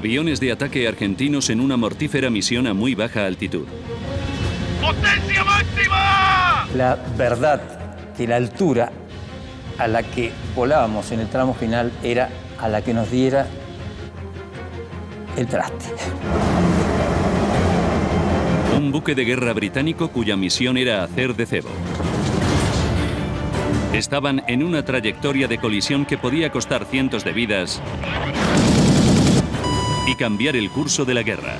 Aviones de ataque argentinos en una mortífera misión a muy baja altitud. ¡Potencia máxima! La verdad que la altura a la que volábamos en el tramo final era a la que nos diera el traste. Un buque de guerra británico cuya misión era hacer de cebo. Estaban en una trayectoria de colisión que podía costar cientos de vidas y cambiar el curso de la guerra.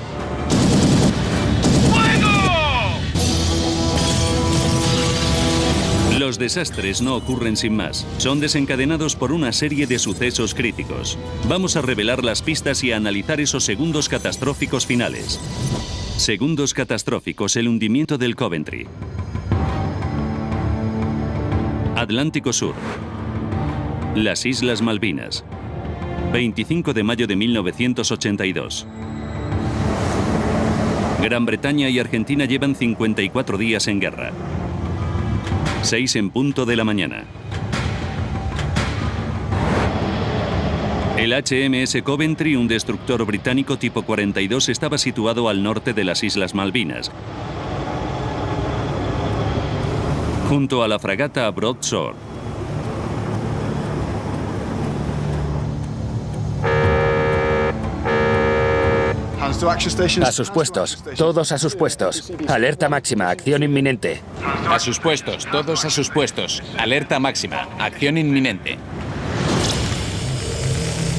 Los desastres no ocurren sin más. Son desencadenados por una serie de sucesos críticos. Vamos a revelar las pistas y a analizar esos segundos catastróficos finales. Segundos catastróficos, el hundimiento del Coventry. Atlántico Sur. Las Islas Malvinas. 25 de mayo de 1982. Gran Bretaña y Argentina llevan 54 días en guerra. 6 en punto de la mañana. El HMS Coventry, un destructor británico tipo 42, estaba situado al norte de las Islas Malvinas, junto a la fragata Broadsword. A sus puestos, todos a sus puestos. Alerta máxima, acción inminente. A sus puestos, todos a sus puestos. Alerta máxima, acción inminente.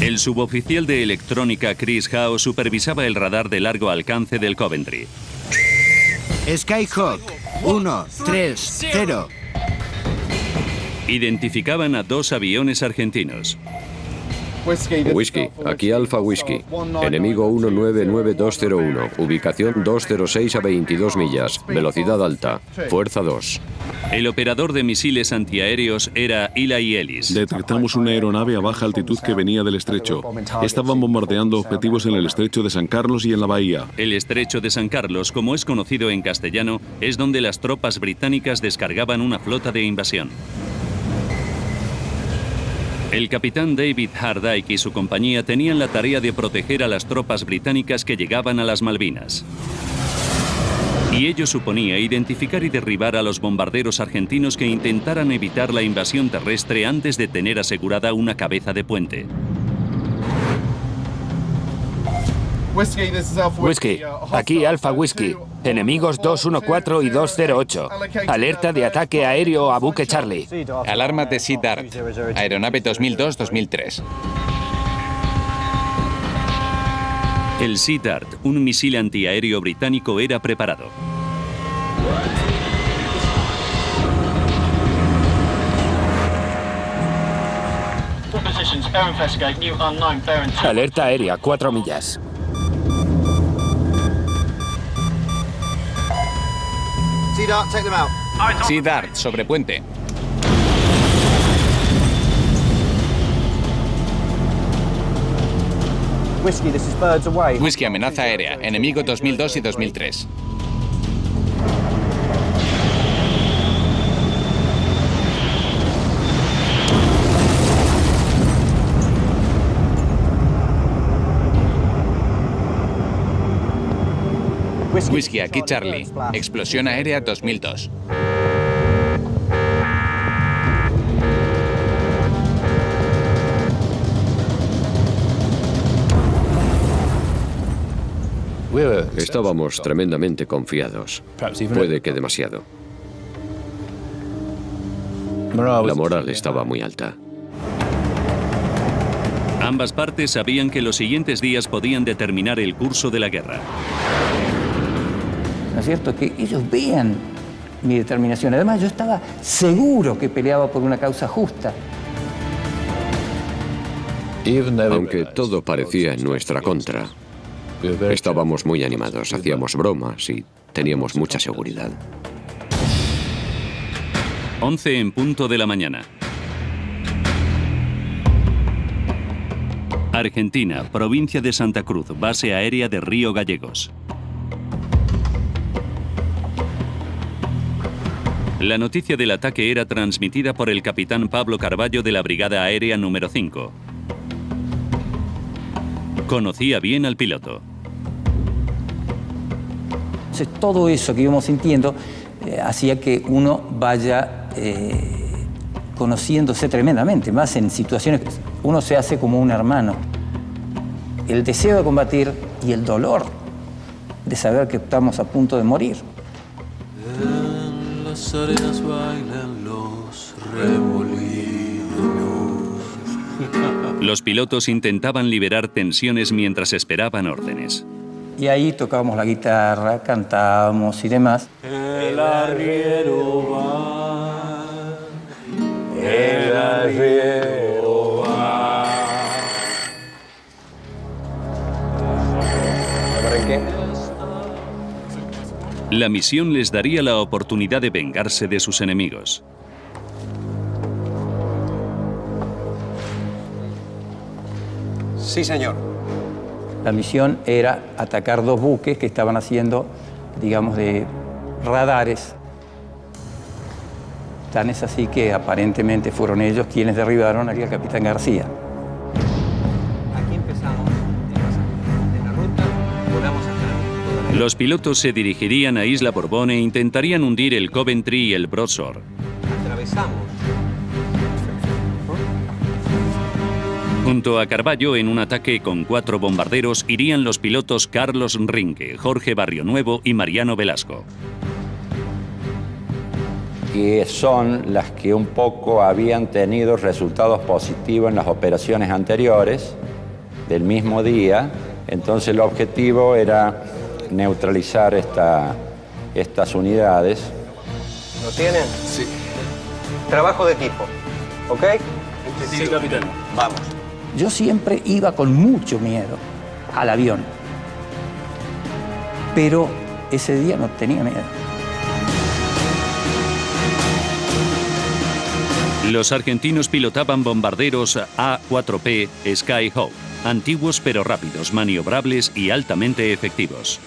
El suboficial de electrónica Chris Howe supervisaba el radar de largo alcance del Coventry. Skyhawk, 130. Identificaban a 2 aviones argentinos. Whisky, aquí Alfa Whisky. Enemigo 199201, ubicación 206 a 22 millas, velocidad alta, fuerza 2. El operador de misiles antiaéreos era Eli Ellis. Detectamos una aeronave a baja altitud que venía del estrecho. Estaban bombardeando objetivos en el estrecho de San Carlos y en la bahía. El estrecho de San Carlos, como es conocido en castellano, es donde las tropas británicas descargaban una flota de invasión. El capitán David Hardike y su compañía tenían la tarea de proteger a las tropas británicas que llegaban a las Malvinas. Y ello suponía identificar y derribar a los bombarderos argentinos que intentaran evitar la invasión terrestre antes de tener asegurada una cabeza de puente. Whisky, aquí Alfa Whisky. Enemigos 214 y 208. Alerta de ataque aéreo a buque Charlie. Alarma de Sea Dart. Aeronave 2002-2003. El Sea Dart, un misil antiaéreo británico, era preparado. Alerta aérea, 4 millas. Sea Dart, sobre puente. Whisky, amenaza aérea. Enemigo 2002 y 2003. Whisky, aquí Charlie. Explosión aérea 2002. Estábamos tremendamente confiados. Puede que demasiado. La moral estaba muy alta. Ambas partes sabían que los siguientes días podían determinar el curso de la guerra. ¿No es cierto? Que ellos vean mi determinación. Además, yo estaba seguro que peleaba por una causa justa. Aunque todo parecía en nuestra contra, estábamos muy animados, hacíamos bromas y teníamos mucha seguridad. 11 en punto de la mañana. Argentina, provincia de Santa Cruz, base aérea de Río Gallegos. La noticia del ataque era transmitida por el capitán Pablo Carballo de la Brigada Aérea número 5. Conocía bien al piloto. Entonces, todo eso que íbamos sintiendo hacía que uno vaya conociéndose tremendamente, más en situaciones que uno se hace como un hermano. El deseo de combatir y el dolor de saber que estamos a punto de morir. En las arenas bailan los remolinos. Los pilotos intentaban liberar tensiones mientras esperaban órdenes. Y ahí tocábamos la guitarra, cantábamos y demás. El arriero va, el arriero va. La misión les daría la oportunidad de vengarse de sus enemigos. Sí, señor. La misión era atacar 2 buques que estaban haciendo, digamos, de radares. Tan es así que aparentemente fueron ellos quienes derribaron al capitán García. Aquí empezamos en la ruta, volamos hasta la... Los pilotos se dirigirían a Isla Borbón e intentarían hundir el Coventry y el Broadsword. Atravesamos. Junto a Carballo, en un ataque con 4 bombarderos, irían los pilotos Carlos Rinque, Jorge Barrionuevo y Mariano Velasco. Que son las que un poco habían tenido resultados positivos en las operaciones anteriores del mismo día. Entonces el objetivo era neutralizar estas unidades. ¿Lo tienen? Sí. Trabajo de equipo, ¿ok? Sí, capitán. Vamos. Yo siempre iba con mucho miedo al avión, pero ese día no tenía miedo. Los argentinos pilotaban bombarderos A-4P Skyhawk, antiguos pero rápidos, maniobrables y altamente efectivos.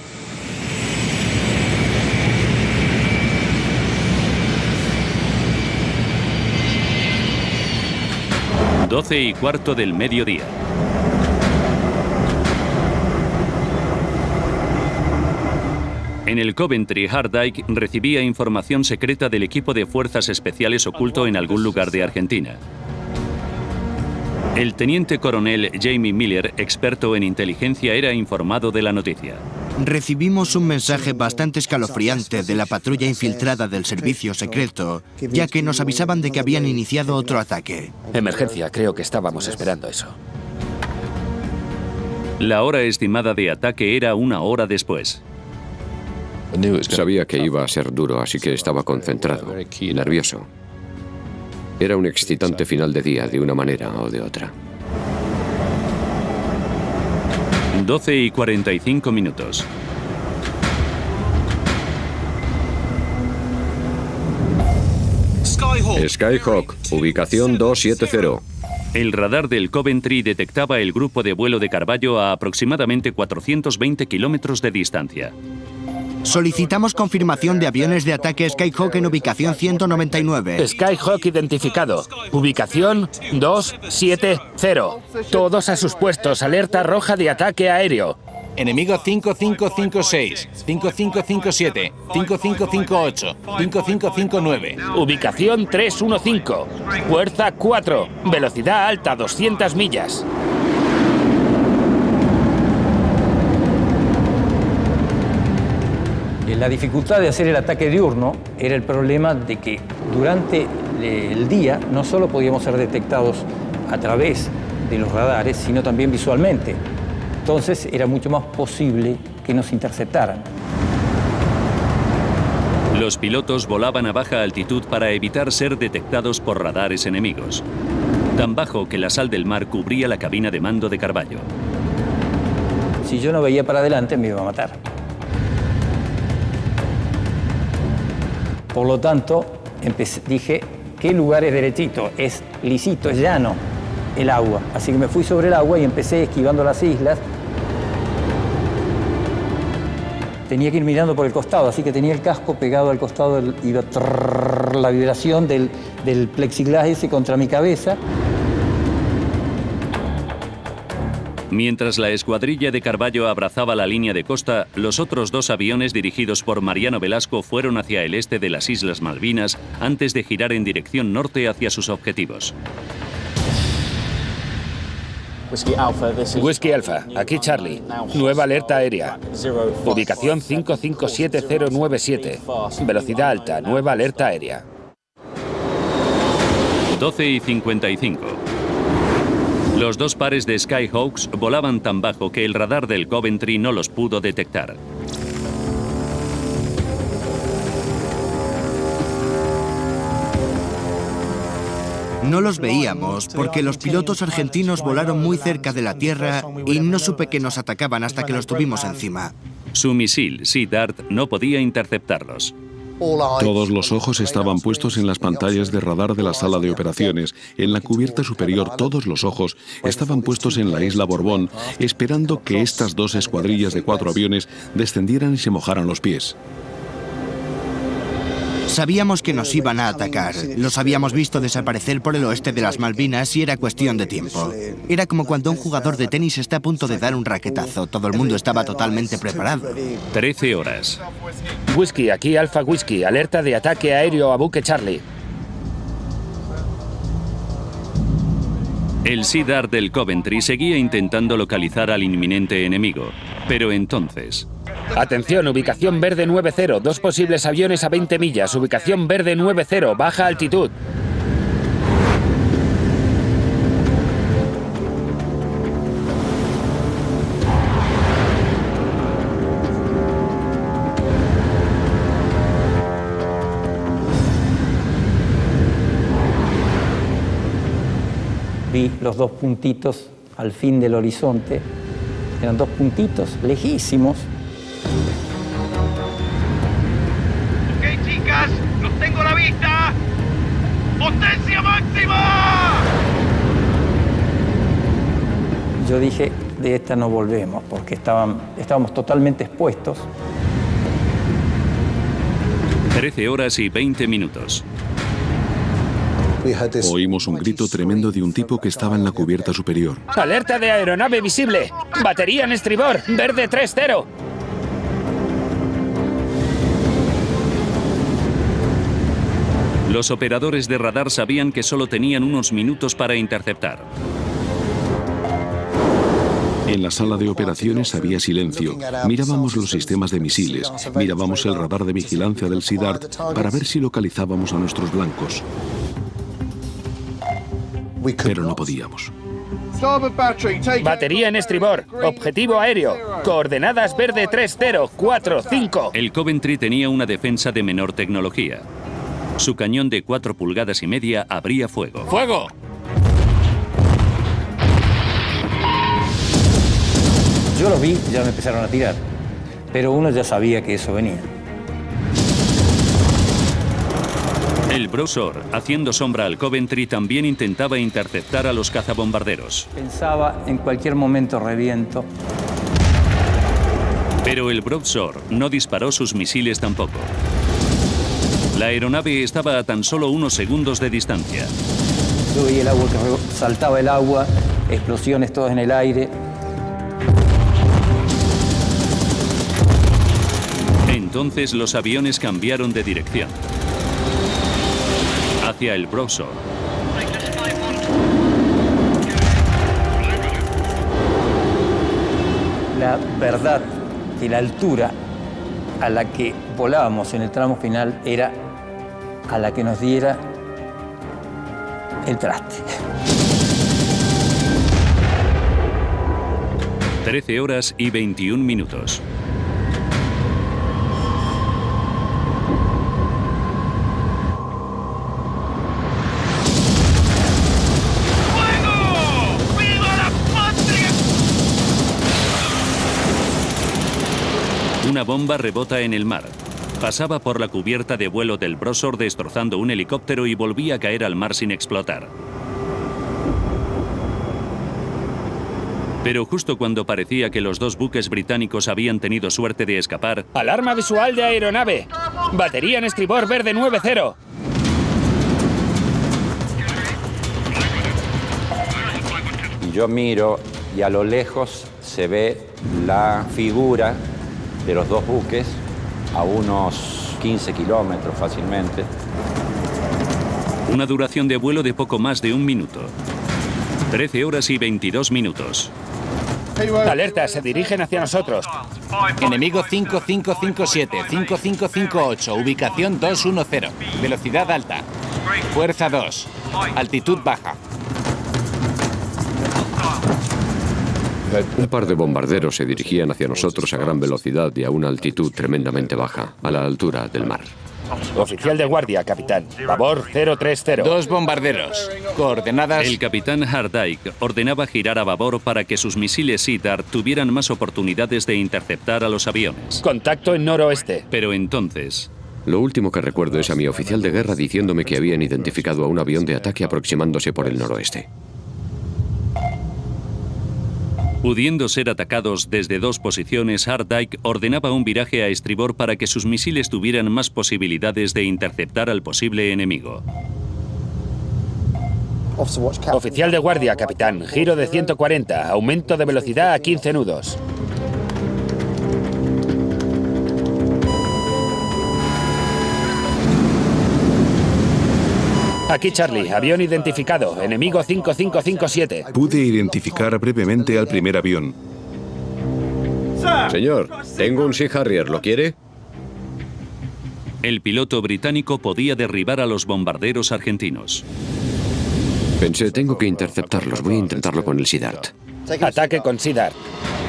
Doce y cuarto del mediodía. En el Coventry, Hardike recibía información secreta del equipo de fuerzas especiales oculto en algún lugar de Argentina. El teniente coronel Jamie Miller, experto en inteligencia, era informado de la noticia. Recibimos un mensaje bastante escalofriante de la patrulla infiltrada del servicio secreto, ya que nos avisaban de que habían iniciado otro ataque. Emergencia, creo que estábamos esperando eso. La hora estimada de ataque era 1 hora después. Sabía que iba a ser duro, así que estaba concentrado y nervioso. Era un excitante final de día, de una manera o de otra. 12 y 45 minutos. Skyhawk, ubicación 270. El radar del Coventry detectaba el grupo de vuelo de Carballo a aproximadamente 420 kilómetros de distancia. Solicitamos confirmación de aviones de ataque Skyhawk en ubicación 199. Skyhawk identificado. Ubicación 270. Todos a sus puestos. Alerta roja de ataque aéreo. Enemigo 5556, 5557, 5558, 5559. Ubicación 315. Fuerza 4. Velocidad alta 200 millas. La dificultad de hacer el ataque diurno era el problema de que durante el día no solo podíamos ser detectados a través de los radares, sino también visualmente. Entonces era mucho más posible que nos interceptaran. Los pilotos volaban a baja altitud para evitar ser detectados por radares enemigos. Tan bajo que la sal del mar cubría la cabina de mando de Carballo. Si yo no veía para adelante, me iba a matar. Por lo tanto, dije, ¿qué lugar es derechito? Es lisito, es llano el agua. Así que me fui sobre el agua y empecé esquivando las islas. Tenía que ir mirando por el costado, así que tenía el casco pegado al costado, iba la vibración del plexiglas ese contra mi cabeza. Mientras la escuadrilla de Carvalho abrazaba la línea de costa, los otros 2 aviones dirigidos por Mariano Velasco fueron hacia el este de las Islas Malvinas antes de girar en dirección norte hacia sus objetivos. Whisky Alpha, aquí Charlie. Nueva alerta aérea. Ubicación 557097. Velocidad alta, nueva alerta aérea. 12:55. Los 2 pares de Skyhawks volaban tan bajo que el radar del Coventry no los pudo detectar. No los veíamos porque los pilotos argentinos volaron muy cerca de la Tierra y no supe que nos atacaban hasta que los tuvimos encima. Su misil Sea Dart no podía interceptarlos. Todos los ojos estaban puestos en las pantallas de radar de la sala de operaciones. En la cubierta superior todos los ojos estaban puestos en la isla Borbón, esperando que estas 2 escuadrillas de 4 aviones descendieran y se mojaran los pies. Sabíamos que nos iban a atacar. Los habíamos visto desaparecer por el oeste de las Malvinas y era cuestión de tiempo. Era como cuando un jugador de tenis está a punto de dar un raquetazo. Todo el mundo estaba totalmente preparado. 13 horas. Whisky, aquí Alpha Whisky. Alerta de ataque aéreo a buque Charlie. El Sea Dart del Coventry seguía intentando localizar al inminente enemigo. Pero entonces... Atención, ubicación verde 90. 2 posibles aviones a 20 millas. Ubicación verde 90, baja altitud. Vi los 2 puntitos al fin del horizonte. Eran 2 puntitos lejísimos. Ok, chicas, los tengo a la vista. ¡Potencia máxima! Yo dije, de esta no volvemos, porque estábamos totalmente expuestos. 13 horas y 20 minutos. Oímos un grito tremendo de un tipo que estaba en la cubierta superior. Alerta de aeronave visible. Batería en estribor, verde 30. Los operadores de radar sabían que solo tenían unos minutos para interceptar. En la sala de operaciones había silencio. Mirábamos los sistemas de misiles, mirábamos el radar de vigilancia del Sea Dart para ver si localizábamos a nuestros blancos. Pero no podíamos. Batería en estribor, objetivo aéreo, coordenadas verde 3045. El Coventry tenía una defensa de menor tecnología. Su cañón de 4,5 pulgadas abría fuego. ¡Fuego! Yo los vi, ya me empezaron a tirar, pero uno ya sabía que eso venía. El Browser, haciendo sombra al Coventry, también intentaba interceptar a los cazabombarderos. Pensaba, en cualquier momento reviento. Pero el Browser no disparó sus misiles tampoco. La aeronave estaba a tan solo unos segundos de distancia. Yo veía el agua que saltaba el agua, explosiones todas en el aire. Entonces los aviones cambiaron de dirección. Hacia el Browser. La verdad que la altura a la que volábamos en el tramo final era a la que nos diera el traste. 13 horas y 21 minutos. Una bomba rebota en el mar. Pasaba por la cubierta de vuelo del Browser destrozando un helicóptero y volvía a caer al mar sin explotar. Pero justo cuando parecía que los 2 buques británicos habían tenido suerte de escapar... Alarma visual de aeronave. Batería en estribor verde 90. Yo miro y a lo lejos se ve la figura de los dos buques a unos 15 kilómetros fácilmente. Una duración de vuelo de poco más de 1 minuto. 13 horas y 22 minutos. Alerta, se dirigen hacia nosotros. Enemigo 5557, 5558, ubicación 210, velocidad alta, fuerza 2, altitud baja. Un par de bombarderos se dirigían hacia nosotros a gran velocidad y a una altitud tremendamente baja, a la altura del mar. Oficial de guardia, capitán. Babor 030. 2 bombarderos. Coordenadas. El capitán Hardike ordenaba girar a babor para que sus misiles SEA tuvieran más oportunidades de interceptar a los aviones. Contacto en noroeste. Pero entonces... Lo último que recuerdo es a mi oficial de guerra diciéndome que habían identificado a un avión de ataque aproximándose por el noroeste. Pudiendo ser atacados desde 2 posiciones, Hardike ordenaba un viraje a estribor para que sus misiles tuvieran más posibilidades de interceptar al posible enemigo. Oficial de guardia, capitán. Giro de 140. Aumento de velocidad a 15 nudos. Aquí Charlie, avión identificado, enemigo 5557. Pude identificar brevemente al primer avión. Señor, tengo un Sea Harrier, ¿lo quiere? El piloto británico podía derribar a los bombarderos argentinos. Pensé, tengo que interceptarlos, voy a intentarlo con el Sea Dart. Ataque con Sea Dart.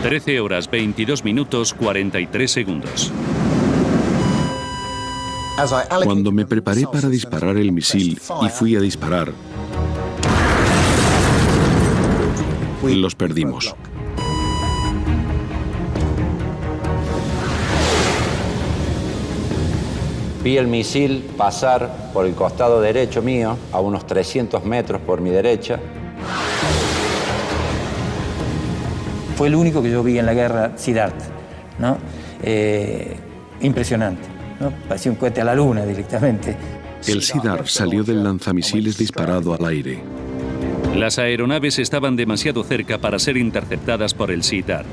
13 horas, 22 minutos, 43 segundos. Cuando me preparé para disparar el misil y fui a disparar, los perdimos. Vi el misil pasar por el costado derecho mío, a unos 300 metros por mi derecha. Fue el único que yo vi en la guerra, Sea Dart, ¿no? Impresionante, ¿no? Parecía un cohete a la luna directamente. El Sea Dart salió del lanzamisiles disparado al aire. Las aeronaves estaban demasiado cerca para ser interceptadas por el Sea Dart.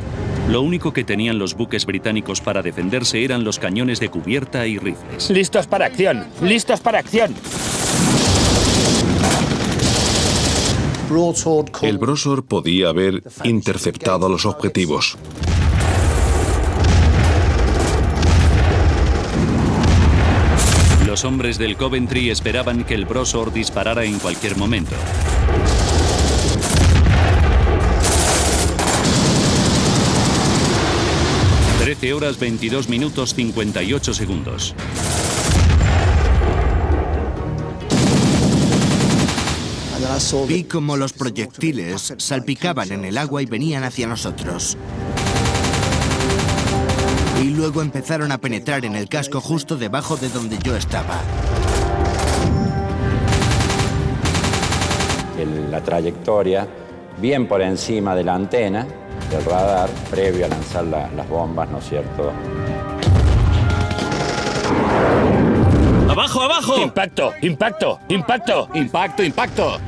Lo único que tenían los buques británicos para defenderse eran los cañones de cubierta y rifles. ¡Listos para acción! ¡Listos para acción! El Broadsword podía haber interceptado a los objetivos. Los hombres del Coventry esperaban que el Broadsword disparara en cualquier momento. Horas 22 minutos 58 segundos. Vi cómo los proyectiles salpicaban en el agua y venían hacia nosotros. Y luego empezaron a penetrar en el casco justo debajo de donde yo estaba. La trayectoria bien por encima de la antena del radar, previo a lanzar las bombas, ¿no es cierto? ¡Abajo, abajo! ¡Impacto, impacto, impacto! ¡Impacto, impacto!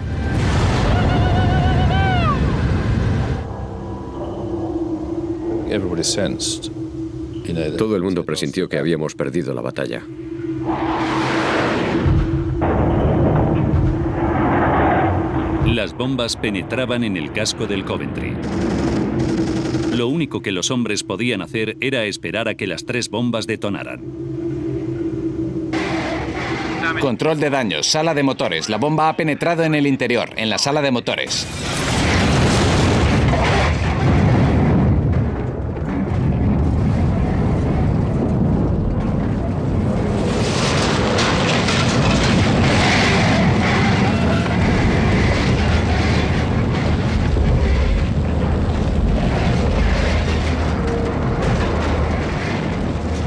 Todo el mundo presintió que habíamos perdido la batalla. Las bombas penetraban en el casco del Coventry. Lo único que los hombres podían hacer era esperar a que las 3 bombas detonaran. Control de daños, sala de motores. La bomba ha penetrado en el interior, en la sala de motores.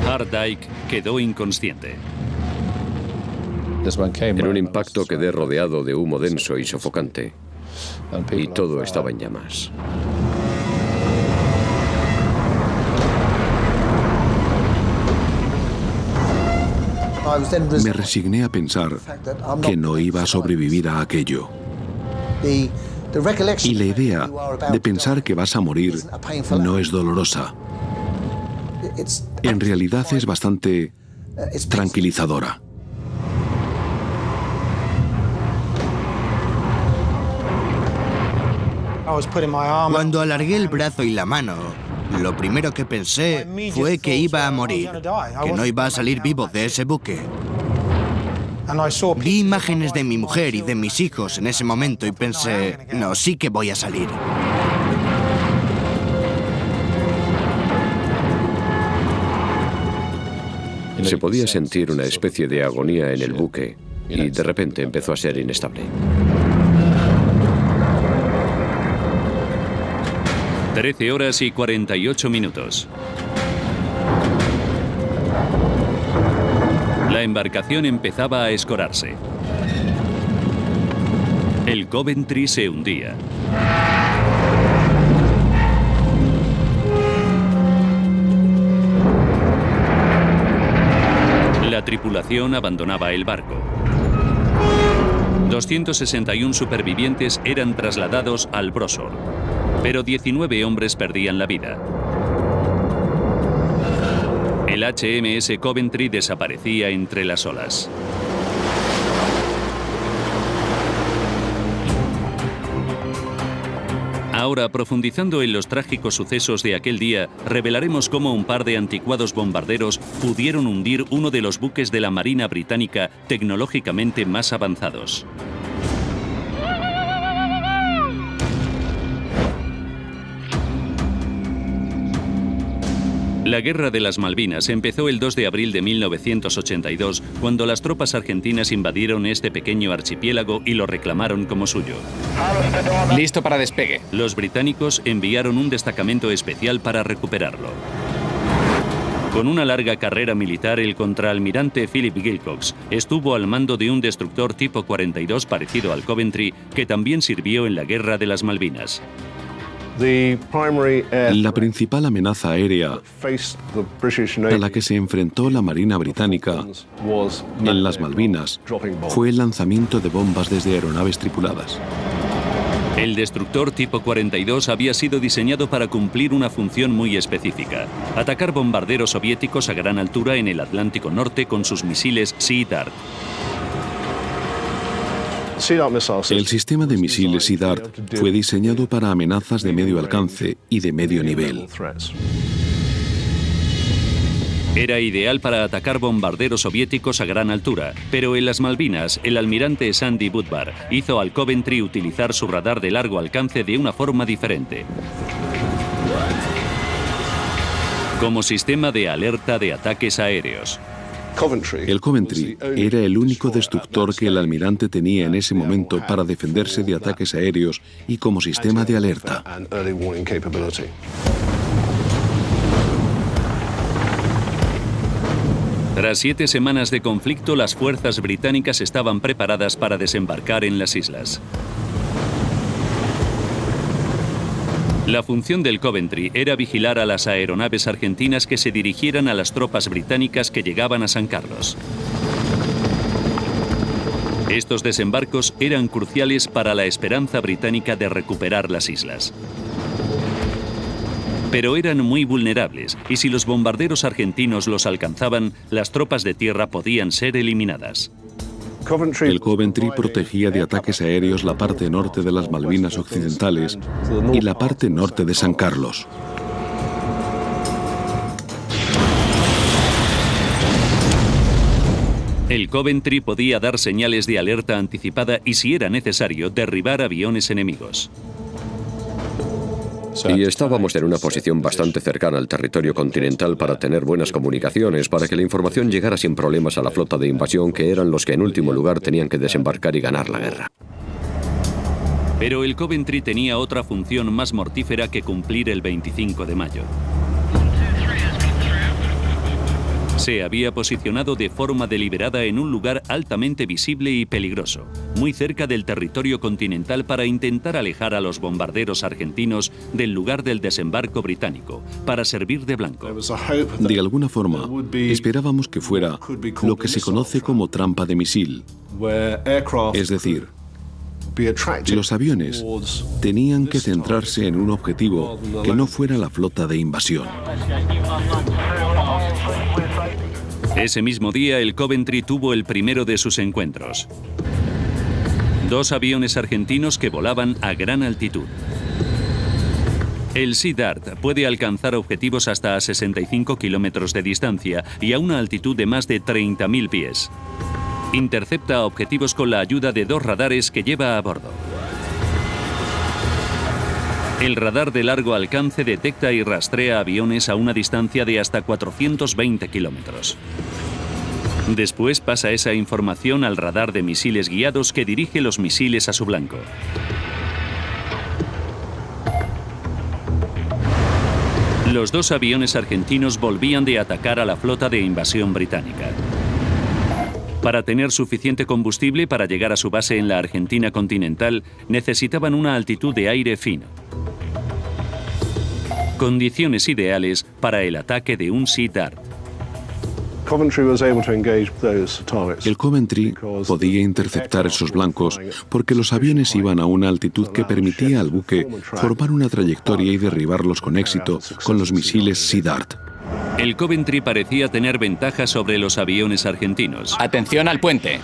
Hardike quedó inconsciente. En un impacto quedé rodeado de humo denso y sofocante. Y todo estaba en llamas. Me resigné a pensar que no iba a sobrevivir a aquello. Y la idea de pensar que vas a morir no es dolorosa. En realidad es bastante tranquilizadora. Cuando alargué el brazo y la mano, lo primero que pensé fue que iba a morir, que no iba a salir vivo de ese buque. Vi imágenes de mi mujer y de mis hijos en ese momento y pensé, no, sí que voy a salir. Se podía sentir una especie de agonía en el buque y de repente empezó a ser inestable. 13 horas y 48 minutos. La embarcación empezaba a escorarse. El Coventry se hundía. La tripulación abandonaba el barco. 261 supervivientes eran trasladados al Brosor, pero 19 hombres perdían la vida. El HMS Coventry desaparecía entre las olas. Ahora, profundizando en los trágicos sucesos de aquel día, revelaremos cómo un par de anticuados bombarderos pudieron hundir uno de los buques de la Marina Británica tecnológicamente más avanzados. La Guerra de las Malvinas empezó el 2 de abril de 1982, cuando las tropas argentinas invadieron este pequeño archipiélago y lo reclamaron como suyo. Listo para despegue. Los británicos enviaron un destacamento especial para recuperarlo. Con una larga carrera militar, el contraalmirante Philip Wilcox estuvo al mando de un destructor tipo 42 parecido al Coventry, que también sirvió en la Guerra de las Malvinas. La principal amenaza aérea a la que se enfrentó la Marina Británica en las Malvinas fue el lanzamiento de bombas desde aeronaves tripuladas. El destructor tipo 42 había sido diseñado para cumplir una función muy específica: atacar bombarderos soviéticos a gran altura en el Atlántico Norte con sus misiles Sea Dart. El sistema de misiles Sea Dart fue diseñado para amenazas de medio alcance y de medio nivel. Era ideal para atacar bombarderos soviéticos a gran altura, pero en las Malvinas, el almirante Sandy Budvar hizo al Coventry utilizar su radar de largo alcance de una forma diferente. Como sistema de alerta de ataques aéreos. El Coventry era el único destructor que el almirante tenía en ese momento para defenderse de ataques aéreos y como sistema de alerta. Tras 7 semanas de conflicto, las fuerzas británicas estaban preparadas para desembarcar en las islas. La función del Coventry era vigilar a las aeronaves argentinas que se dirigieran a las tropas británicas que llegaban a San Carlos. Estos desembarcos eran cruciales para la esperanza británica de recuperar las islas. Pero eran muy vulnerables, y si los bombarderos argentinos los alcanzaban, las tropas de tierra podían ser eliminadas. El Coventry protegía de ataques aéreos la parte norte de las Malvinas Occidentales y la parte norte de San Carlos. El Coventry podía dar señales de alerta anticipada y, si era necesario, derribar aviones enemigos. Y estábamos en una posición bastante cercana al territorio continental para tener buenas comunicaciones, para que la información llegara sin problemas a la flota de invasión, que eran los que en último lugar tenían que desembarcar y ganar la guerra. Pero el Coventry tenía otra función más mortífera que cumplir el 25 de mayo. Se había posicionado de forma deliberada en un lugar altamente visible y peligroso, muy cerca del territorio continental, para intentar alejar a los bombarderos argentinos del lugar del desembarco británico, para servir de blanco. De alguna forma, esperábamos que fuera lo que se conoce como trampa de misil. Es decir, Los aviones tenían que centrarse en un objetivo que no fuera la flota de invasión. Ese mismo día, el Coventry tuvo el primero de sus encuentros. 2 aviones argentinos que volaban a gran altitud. El Sea Dart puede alcanzar objetivos hasta a 65 kilómetros de distancia y a una altitud de más de 30.000 pies. Intercepta objetivos con la ayuda de 2 radares que lleva a bordo. El radar de largo alcance detecta y rastrea aviones a una distancia de hasta 420 kilómetros. Después pasa esa información al radar de misiles guiados que dirige los misiles a su blanco. Los 2 aviones argentinos volvían de atacar a la flota de invasión británica. Para tener suficiente combustible para llegar a su base en la Argentina continental, necesitaban una altitud de aire fino. Condiciones ideales para el ataque de un Sea Dart. El Coventry podía interceptar esos blancos porque los aviones iban a una altitud que permitía al buque formar una trayectoria y derribarlos con éxito con los misiles Sea Dart. El Coventry parecía tener ventaja sobre los aviones argentinos. Atención al puente.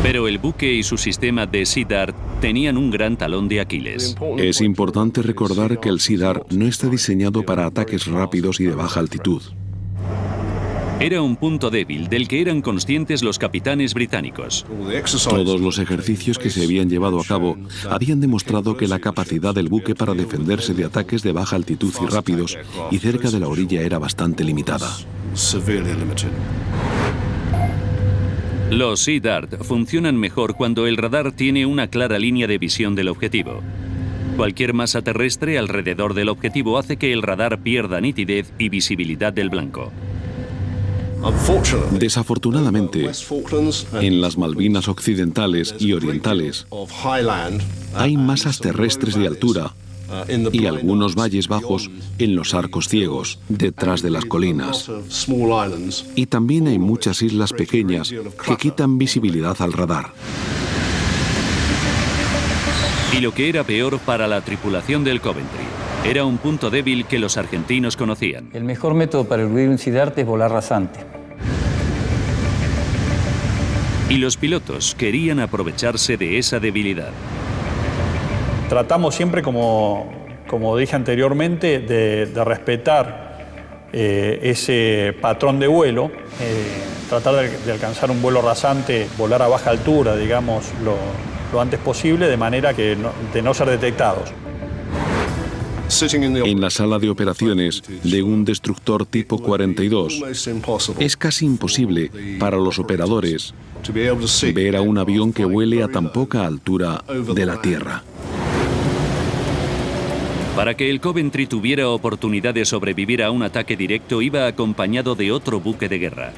Pero el buque y su sistema de Sea Dart tenían un gran talón de Aquiles. Es importante recordar que el Sea Dart no está diseñado para ataques rápidos y de baja altitud. Era un punto débil del que eran conscientes los capitanes británicos. Todos los ejercicios que se habían llevado a cabo habían demostrado que la capacidad del buque para defenderse de ataques de baja altitud y rápidos y cerca de la orilla era bastante limitada. Los Sea Dart funcionan mejor cuando el radar tiene una clara línea de visión del objetivo. Cualquier masa terrestre alrededor del objetivo hace que el radar pierda nitidez y visibilidad del blanco. Desafortunadamente, en las Malvinas occidentales y orientales hay masas terrestres de altura y algunos valles bajos en los arcos ciegos, detrás de las colinas. Y también hay muchas islas pequeñas que quitan visibilidad al radar. Y lo que era peor para la tripulación del Coventry, era un punto débil que los argentinos conocían. El mejor método para eludir un Sea Dart es volar rasante. Y los pilotos querían aprovecharse de esa debilidad. Tratamos siempre, como dije anteriormente, de respetar ese patrón de vuelo, tratar de alcanzar un vuelo rasante, volar a baja altura, digamos, lo antes posible, de manera que de no ser detectados. En la sala de operaciones de un destructor tipo 42, es casi imposible para los operadores ver a un avión que vuele a tan poca altura de la Tierra. Para que el Coventry tuviera oportunidad de sobrevivir a un ataque directo, iba acompañado de otro buque de guerra.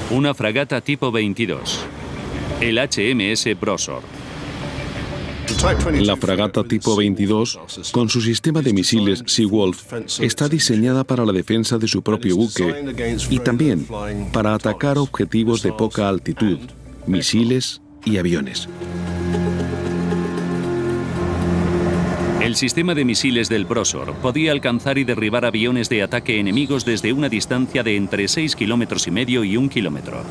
Una fragata tipo 22, el HMS Brosor. La fragata tipo 22, con su sistema de misiles Seawolf, está diseñada para la defensa de su propio buque y también para atacar objetivos de poca altitud, misiles y aviones. El sistema de misiles del Brosor podía alcanzar y derribar aviones de ataque enemigos desde una distancia de entre 6,5 kilómetros y 1 kilómetro.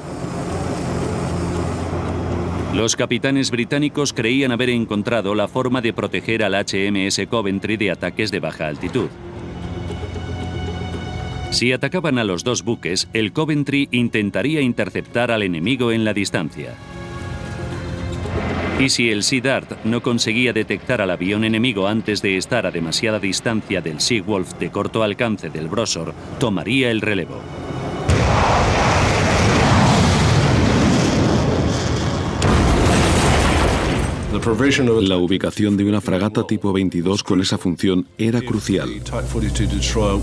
Los capitanes británicos creían haber encontrado la forma de proteger al HMS Coventry de ataques de baja altitud. Si atacaban a los 2 buques, el Coventry intentaría interceptar al enemigo en la distancia. Y si el Sea Dart no conseguía detectar al avión enemigo antes de estar a demasiada distancia del Seawolf de corto alcance del Brosor, tomaría el relevo. La ubicación de una fragata tipo 22 con esa función era crucial.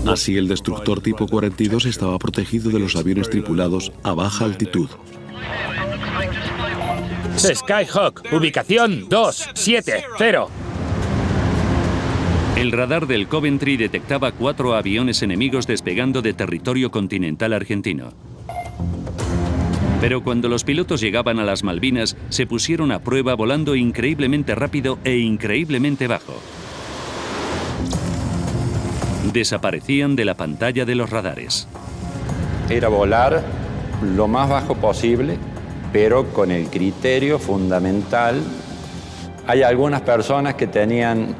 Así, el destructor tipo 42 estaba protegido de los aviones tripulados a baja altitud. Skyhawk, ubicación 270. El radar del Coventry detectaba 4 aviones enemigos despegando de territorio continental argentino. Pero cuando los pilotos llegaban a las Malvinas, se pusieron a prueba volando increíblemente rápido e increíblemente bajo. Desaparecían de la pantalla de los radares. Era volar lo más bajo posible, pero con el criterio fundamental. Hay algunas personas que tenían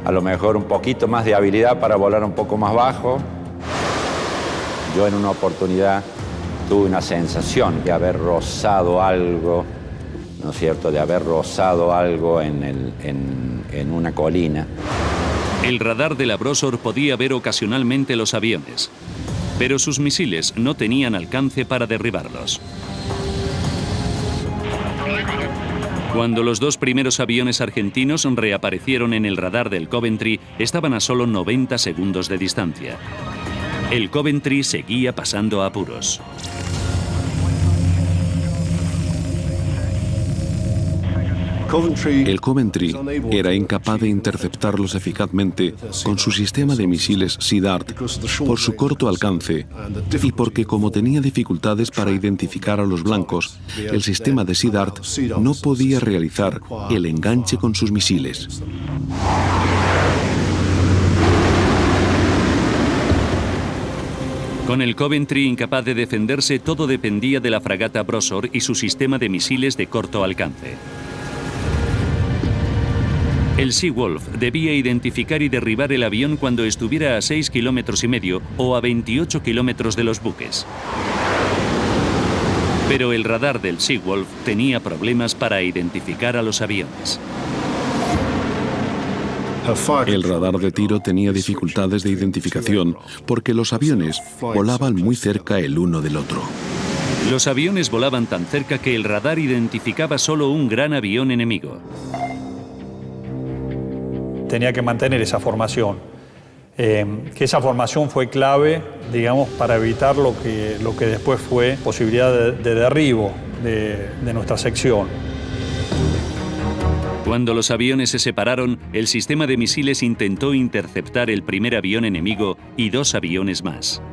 a lo mejor un poquito más de habilidad para volar un poco más bajo. Yo en una oportunidad tuve una sensación de haber rozado algo, ¿no es cierto?, de haber rozado algo en una colina. El radar de la Brosor podía ver ocasionalmente los aviones, pero sus misiles no tenían alcance para derribarlos. Cuando los dos primeros aviones argentinos reaparecieron en el radar del Coventry, estaban a solo 90 segundos de distancia. El Coventry seguía pasando apuros. El Coventry era incapaz de interceptarlos eficazmente con su sistema de misiles Sea Dart por su corto alcance y porque, como tenía dificultades para identificar a los blancos, el sistema de Sea Dart no podía realizar el enganche con sus misiles. Con el Coventry incapaz de defenderse, todo dependía de la fragata Brosor y su sistema de misiles de corto alcance. El Seawolf debía identificar y derribar el avión cuando estuviera a 6,5 kilómetros o a 28 kilómetros de los buques. Pero el radar del Seawolf tenía problemas para identificar a los aviones. El radar de tiro tenía dificultades de identificación porque los aviones volaban muy cerca el uno del otro. Los aviones volaban tan cerca que el radar identificaba solo un gran avión enemigo. Tenía que mantener esa formación, que esa formación fue clave, digamos, para evitar lo que después fue posibilidad de derribo de nuestra sección. Cuando los aviones se separaron, el sistema de misiles intentó interceptar el primer avión enemigo y 2 aviones más.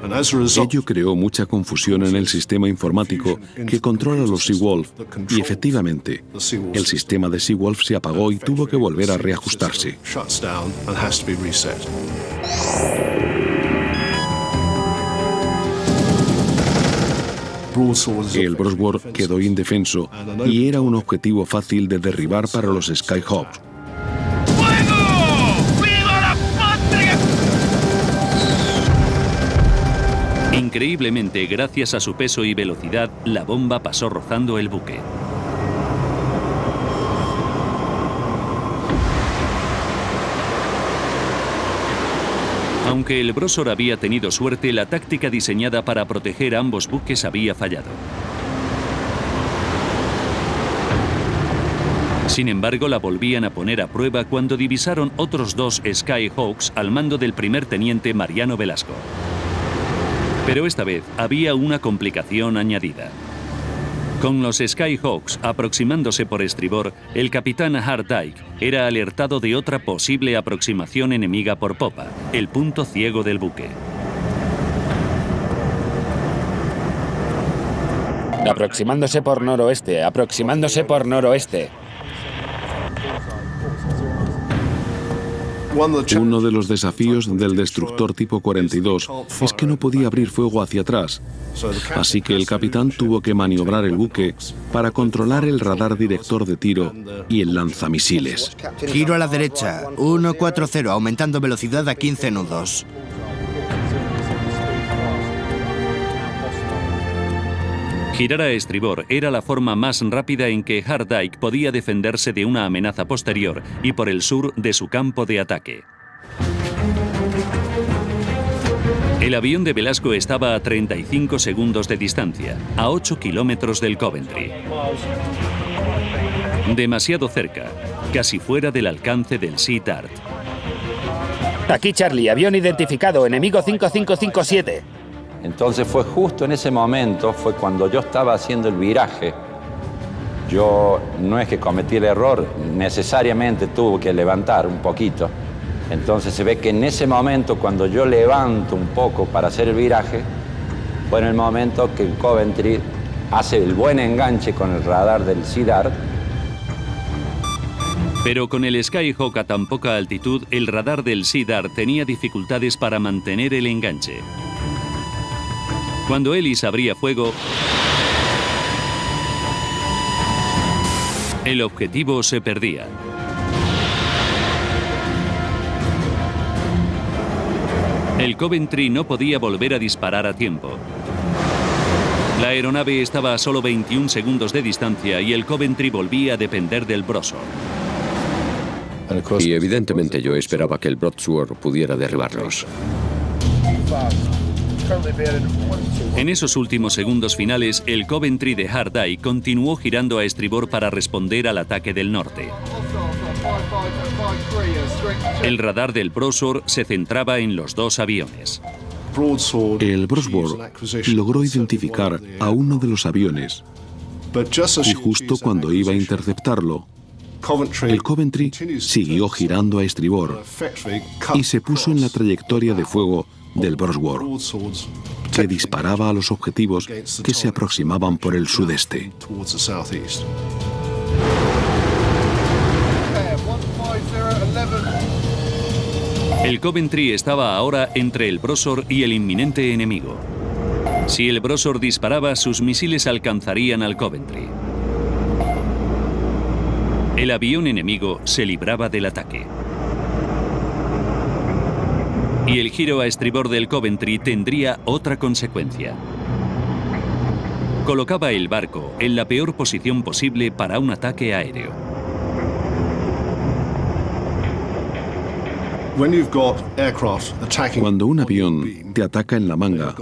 Ello creó mucha confusión en el sistema informático que controla los Seawolf y, efectivamente, el sistema de Seawolf se apagó y tuvo que volver a reajustarse. El Brosworth quedó indefenso y era un objetivo fácil de derribar para los Skyhawks. Increíblemente, gracias a su peso y velocidad, la bomba pasó rozando el buque. Aunque el Brosor había tenido suerte, la táctica diseñada para proteger a ambos buques había fallado. Sin embargo, la volvían a poner a prueba cuando divisaron otros 2 Skyhawks al mando del primer teniente Mariano Velasco. Pero esta vez había una complicación añadida. Con los Skyhawks aproximándose por estribor, el capitán Hart Dyke era alertado de otra posible aproximación enemiga por popa, el punto ciego del buque. Aproximándose por noroeste, aproximándose por noroeste. Uno de los desafíos del destructor tipo 42 es que no podía abrir fuego hacia atrás, así que el capitán tuvo que maniobrar el buque para controlar el radar director de tiro y el lanzamisiles. Giro a la derecha, 140, aumentando velocidad a 15 nudos. Girar a estribor era la forma más rápida en que Hart Dyke podía defenderse de una amenaza posterior y por el sur de su campo de ataque. El avión de Velasco estaba a 35 segundos de distancia, a 8 kilómetros del Coventry. Demasiado cerca, casi fuera del alcance del Sea Dart. Aquí Charlie, avión identificado, enemigo 5557. Entonces fue justo en ese momento, fue cuando yo estaba haciendo el viraje. Yo no es que cometí el error, necesariamente tuve que levantar un poquito. Entonces se ve que en ese momento, cuando yo levanto un poco para hacer el viraje, fue en el momento que el Coventry hace el buen enganche con el radar del Sea Dart. Pero con el Skyhawk a tan poca altitud, el radar del Sea Dart tenía dificultades para mantener el enganche. Cuando Ellis abría fuego, el objetivo se perdía. El Coventry no podía volver a disparar a tiempo. La aeronave estaba a solo 21 segundos de distancia y el Coventry volvía a depender del Broadsword. Y evidentemente yo esperaba que el Broadsword pudiera derribarlos. En esos últimos segundos finales, el Coventry de Hard Eye continuó girando a estribor para responder al ataque del norte. El radar del Broadsword se centraba en los dos aviones. El Broadsword logró identificar a uno de los aviones y justo cuando iba a interceptarlo, el Coventry siguió girando a estribor y se puso en la trayectoria de fuego del Broadsword, que disparaba a los objetivos que se aproximaban por el sudeste. El Coventry estaba ahora entre el Broadsword y el inminente enemigo. Si el Broadsword disparaba, sus misiles alcanzarían al Coventry. El avión enemigo se libraba del ataque. Y el giro a estribor del Coventry tendría otra consecuencia. Colocaba el barco en la peor posición posible para un ataque aéreo. Cuando un avión te ataca en la manga,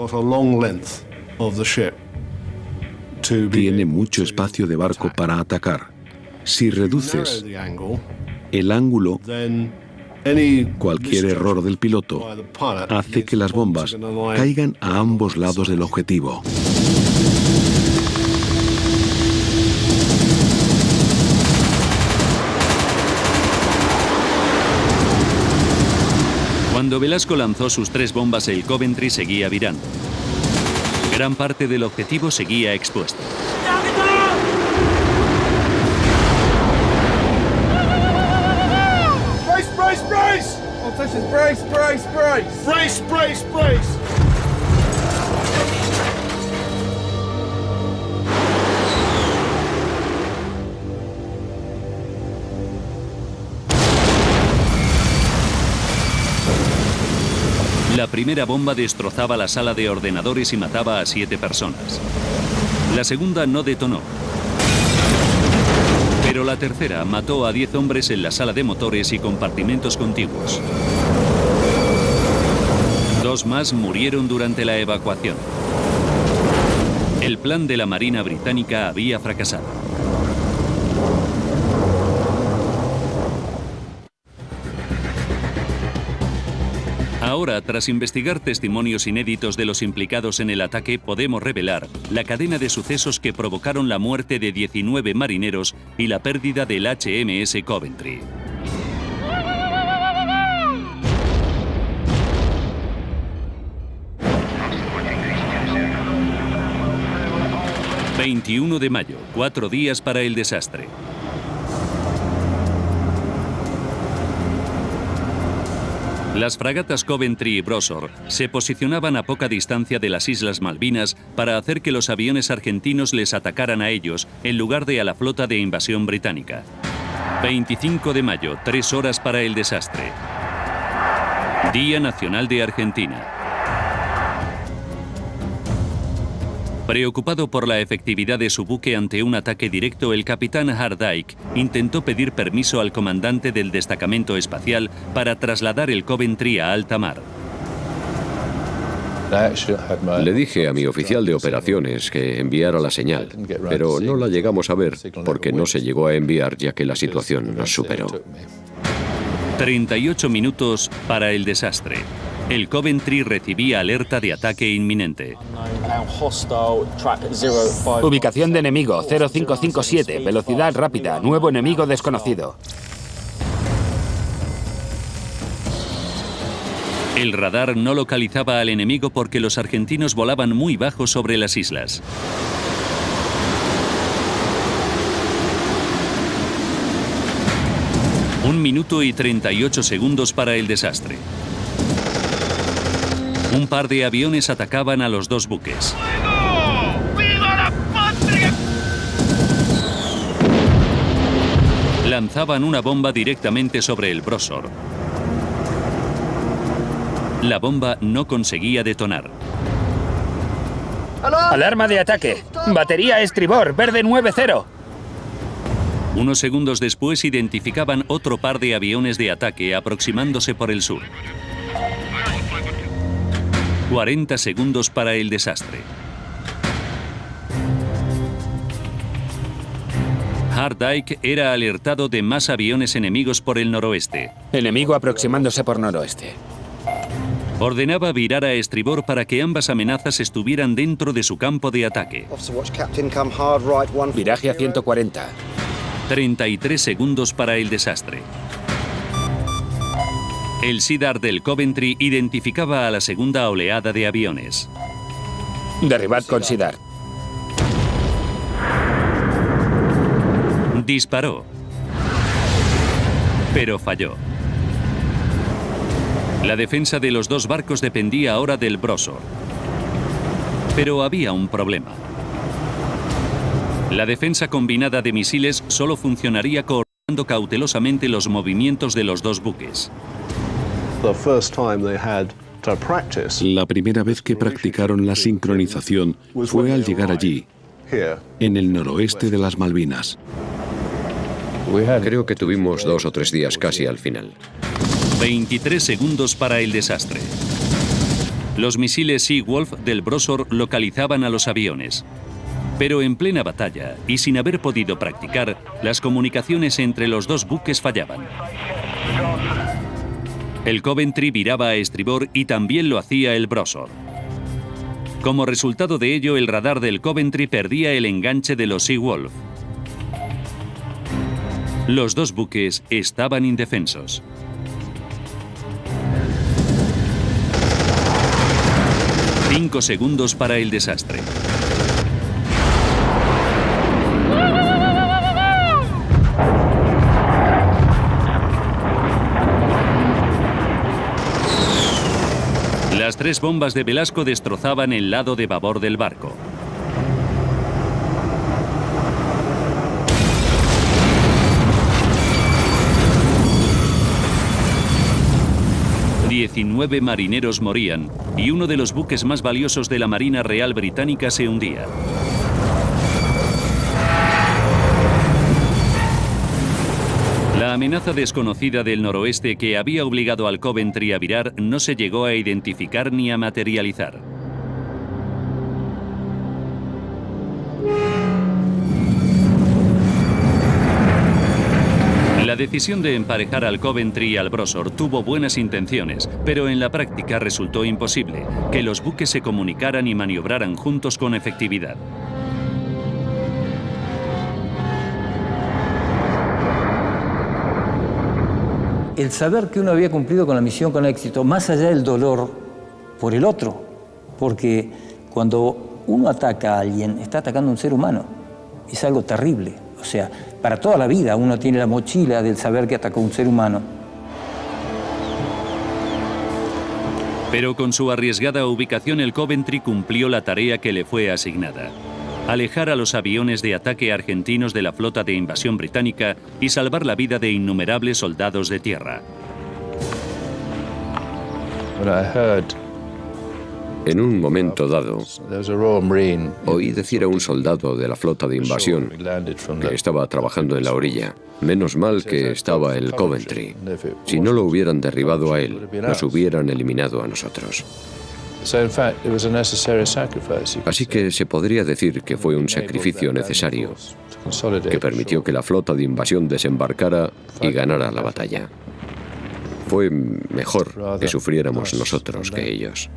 tiene mucho espacio de barco para atacar. Si reduces el ángulo, cualquier error del piloto hace que las bombas caigan a ambos lados del objetivo. Cuando Velasco lanzó sus 3 bombas, el Coventry seguía virando. Gran parte del objetivo seguía expuesto. Brace! Brace! La primera bomba destrozaba la sala de ordenadores y mataba a 7 personas. La segunda no detonó. Pero la tercera mató a 10 hombres en la sala de motores y compartimentos contiguos. 2 más murieron durante la evacuación. El plan de la Marina británica había fracasado. Ahora, tras investigar testimonios inéditos de los implicados en el ataque, podemos revelar la cadena de sucesos que provocaron la muerte de 19 marineros y la pérdida del HMS Coventry. ...21 de mayo, 4 días para el desastre. Las fragatas Coventry y Broadsword se posicionaban a poca distancia de las Islas Malvinas para hacer que los aviones argentinos les atacaran a ellos en lugar de a la flota de invasión británica. 25 de mayo, 3 horas para el desastre. Día Nacional de Argentina. Preocupado por la efectividad de su buque ante un ataque directo, el capitán Hard Eye intentó pedir permiso al comandante del destacamento espacial para trasladar el Coventry a alta mar. Le dije a mi oficial de operaciones que enviara la señal, pero no la llegamos a ver porque no se llegó a enviar ya que la situación nos superó. 38 minutos para el desastre. El Coventry recibía alerta de ataque inminente. Ubicación de enemigo 0557, velocidad rápida, nuevo enemigo desconocido. El radar no localizaba al enemigo porque los argentinos volaban muy bajo sobre las islas. Un minuto y 38 segundos para el desastre. Un par de aviones atacaban a los dos buques. Lanzaban una bomba directamente sobre el Brosor. La bomba no conseguía detonar. Alarma de ataque. Batería estribor, verde 9-0. Unos segundos después identificaban otro par de aviones de ataque aproximándose por el sur. 40 segundos para el desastre. Hardike era alertado de más aviones enemigos por el noroeste. Enemigo aproximándose por noroeste. Ordenaba virar a estribor para que ambas amenazas estuvieran dentro de su campo de ataque. Viraje a 140. 33 segundos para el desastre. El SEADAR del Coventry identificaba a la segunda oleada de aviones. Derribad con SEADAR. Disparó, pero falló. La defensa de los dos barcos dependía ahora del Brosor. Pero había un problema. La defensa combinada de misiles solo funcionaría coordinando cautelosamente los movimientos de los dos buques. La primera vez que practicaron la sincronización fue al llegar allí, en el noroeste de las Malvinas. Creo que tuvimos 2 o 3 días casi al final. 23 segundos para el desastre. Los misiles Seawolf del Brosor localizaban a los aviones. Pero en plena batalla, y sin haber podido practicar, las comunicaciones entre los dos buques fallaban. El Coventry viraba a estribor y también lo hacía el Brosor. Como resultado de ello, el radar del Coventry perdía el enganche de los Seawolf. Los dos buques estaban indefensos. Cinco segundos para el desastre. Las 3 bombas de Velasco destrozaban el lado de babor del barco. ...19 marineros morían y uno de los buques más valiosos de la Marina Real Británica se hundía. La amenaza desconocida del noroeste que había obligado al Coventry a virar no se llegó a identificar ni a materializar. La decisión de emparejar al Coventry y al Brosor tuvo buenas intenciones, pero en la práctica resultó imposible que los buques se comunicaran y maniobraran juntos con efectividad. El saber que uno había cumplido con la misión con éxito, más allá del dolor por el otro, porque cuando uno ataca a alguien, está atacando a un ser humano. Es algo terrible. O sea, para toda la vida uno tiene la mochila del saber que atacó a un ser humano. Pero con su arriesgada ubicación, el Coventry cumplió la tarea que le fue asignada: alejar a los aviones de ataque argentinos de la flota de invasión británica y salvar la vida de innumerables soldados de tierra. En un momento dado, oí decir a un soldado de la flota de invasión que estaba trabajando en la orilla: menos mal que estaba el Coventry. Si no lo hubieran derribado a él, nos hubieran eliminado a nosotros. Así que se podría decir que fue un sacrificio necesario, que permitió que la flota de invasión desembarcara y ganara la batalla. Fue mejor que sufriéramos nosotros que ellos.